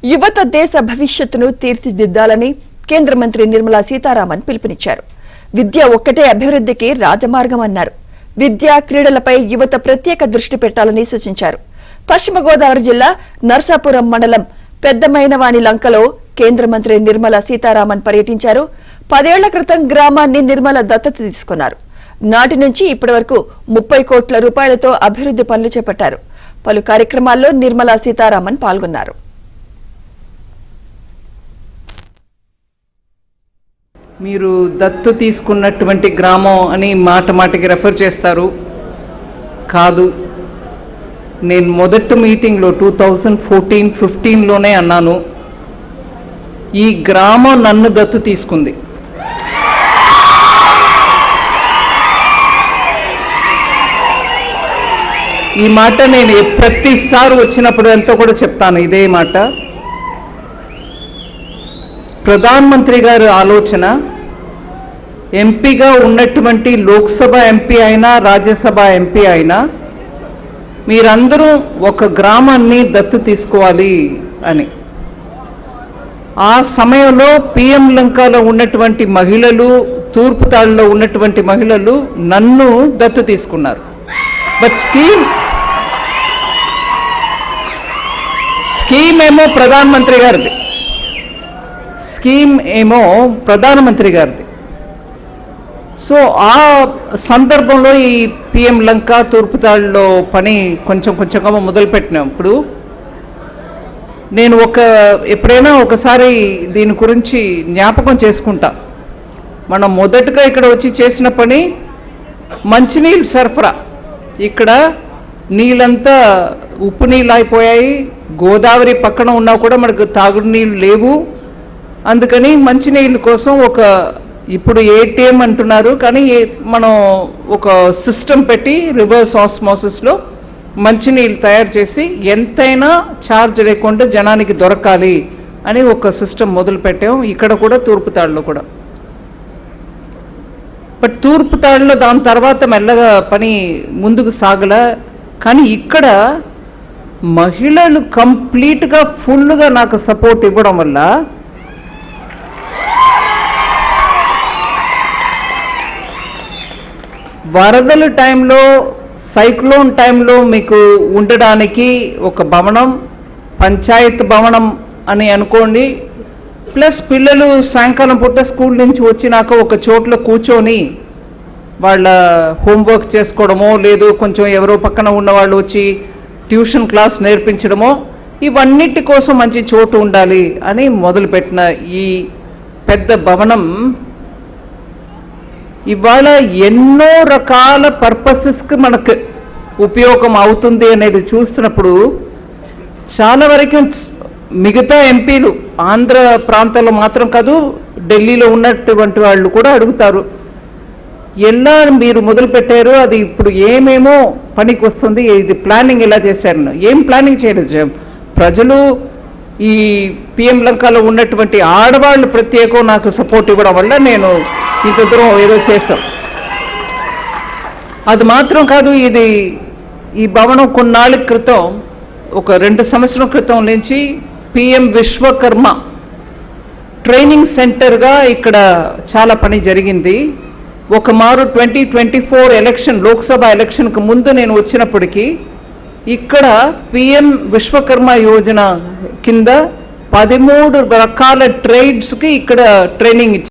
యువత దేశ భవిష్యత్తును తీర్చిదిద్దాలని కేంద్ర మంత్రి నిర్మలా సీతారామన్ పిలుపునిచ్చారు. విద్య ఒక్కటే అభివృద్ధికి రాజమార్గం అన్నారు. విద్య క్రీడలపై యువత ప్రత్యేక దృష్టి పెట్టాలని సూచించారు. పశ్చిమ గోదావరి జిల్లా నర్సాపురం మండలం పెద్దమైనవాని లంకలో కేంద్ర మంత్రి నిర్మలా సీతారామన్ పర్యటించారు. 10 ఏళ్ల క్రితం గ్రామాన్ని నిర్మల దత్తత తీసుకున్నారు. నాటి నుంచి ఇప్పటి వరకు 30 కోట్ల రూపాయలతో అభివృద్ధి పనులు చేపట్టారు. పలు కార్యక్రమాల్లో నిర్మలా సీతారామన్ పాల్గొన్నారు. మీరు దత్తు తీసుకున్నటువంటి గ్రామం అని మాటికి రెఫర్ చేస్తారు. కాదు, నేను మొదటి మీటింగ్లో 2014-15లోనే అన్నాను, ఈ గ్రామం నన్ను దత్తు తీసుకుంది. ఈ మాట నేను ప్రతిసారి వచ్చినప్పుడు ఎంతో కూడా చెప్తాను ఇదే మాట. ప్రధానమంత్రి గారి ఆలోచన, ఎంపీగా ఉన్నటువంటి లోక్సభ ఎంపీ అయినా రాజ్యసభ ఎంపీ అయినా మీరందరూ ఒక గ్రామాన్ని దత్తు తీసుకోవాలి అని. ఆ సమయంలో పిఎం లంకలో ఉన్నటువంటి మహిళలు, తూర్పుతాడులో ఉన్నటువంటి మహిళలు నన్ను దత్తు తీసుకున్నారు. బట్ స్కీమ్ ఏమో ప్రధానమంత్రి గారిది, ప్రధానమంత్రి గారిది. సో ఆ సందర్భంలో ఈ పిఎం లంక తూర్పుతాడులో పని కొంచెంగా మొదలుపెట్టినప్పుడు నేను ఎప్పుడైనా ఒకసారి దీని గురించి జ్ఞాపకం చేసుకుంటా. మనం మొదటగా ఇక్కడ వచ్చి చేసిన పని మంచినీళ్ళు సరఫరా. ఇక్కడ నీళ్ళంతా ఉప్పు నీళ్ళు అయిపోయాయి. గోదావరి పక్కన ఉన్నా కూడా మనకు తాగునీళ్ళు లేవు. అందుకని మంచినీళ్ళ కోసం ఇప్పుడు ఏటీఎం అంటున్నారు, కానీ మనం ఒక సిస్టమ్ పెట్టి రివర్స్ ఆస్మోసిస్లో మంచినీళ్ళు తయారు చేసి ఎంతైనా ఛార్జ్ లేకుండా జనానికి దొరకాలి అని ఒక సిస్టమ్ మొదలు పెట్టాం. ఇక్కడ కూడా తూర్పుతాడులో కూడా. బట్ తూర్పుతాడులో దాని తర్వాత మెల్లగా పని ముందుకు సాగల. కానీ ఇక్కడ మహిళలు కంప్లీట్గా ఫుల్గా నాకు సపోర్ట్ ఇవ్వడం వల్ల వరదల టైంలో, సైక్లోన్ టైంలో మీకు ఉండడానికి ఒక భవనం, పంచాయత్ భవనం అని అనుకోండి, ప్లస్ పిల్లలు సాయంకాలం పూట స్కూల్ నుంచి వచ్చినాక ఒక చోట్ల కూర్చొని వాళ్ళ హోంవర్క్ చేసుకోవడమో, లేదు కొంచెం ఎవరో పక్కన ఉన్నవాళ్ళు వచ్చి ట్యూషన్ క్లాస్ నేర్పించడమో, ఇవన్నిటి కోసం మంచి చోటు ఉండాలి అని మొదలుపెట్టిన ఈ పెద్ద భవనం ఇవాళ ఎన్నో రకాల పర్పసెస్కి మనకు ఉపయోగం అవుతుంది అనేది చూస్తున్నప్పుడు చాలా వరకు మిగతా ఎంపీలు ఆంధ్ర ప్రాంతంలో మాత్రం కాదు, ఢిల్లీలో ఉన్నటువంటి వాళ్ళు కూడా అడుగుతారు, ఎలా మీరు మొదలు పెట్టారు, అది ఇప్పుడు ఏమేమో పనికి వస్తుంది, ఇది ప్లానింగ్ ఎలా చేశారు? ఏం ప్లానింగ్ చేయలేదు. ప్రజలు ఈ పిఎం లంకలో ఉన్నటువంటి ఆడవాళ్ళు ప్రత్యేకం నాకు సపోర్ట్ ఇవ్వడం వల్ల నేను ఇంత దూరం ఏదో చేశాం. అది మాత్రం కాదు, ఈ భవనం కొన్నాళ్ళ క్రితం, ఒక 2 సంవత్సరాల క్రితం నుంచి పిఎం విశ్వకర్మ ట్రైనింగ్ సెంటర్గా ఇక్కడ చాలా పని జరిగింది. ఒక మారు 2024 ఎలక్షన్, లోక్సభ ఎలక్షన్కి ముందు నేను వచ్చినప్పటికీ ఇక్కడ పిఎం విశ్వకర్మ యోజన కింద 13 రకాల ట్రేడ్స్కి ఇక్కడ ట్రైనింగ్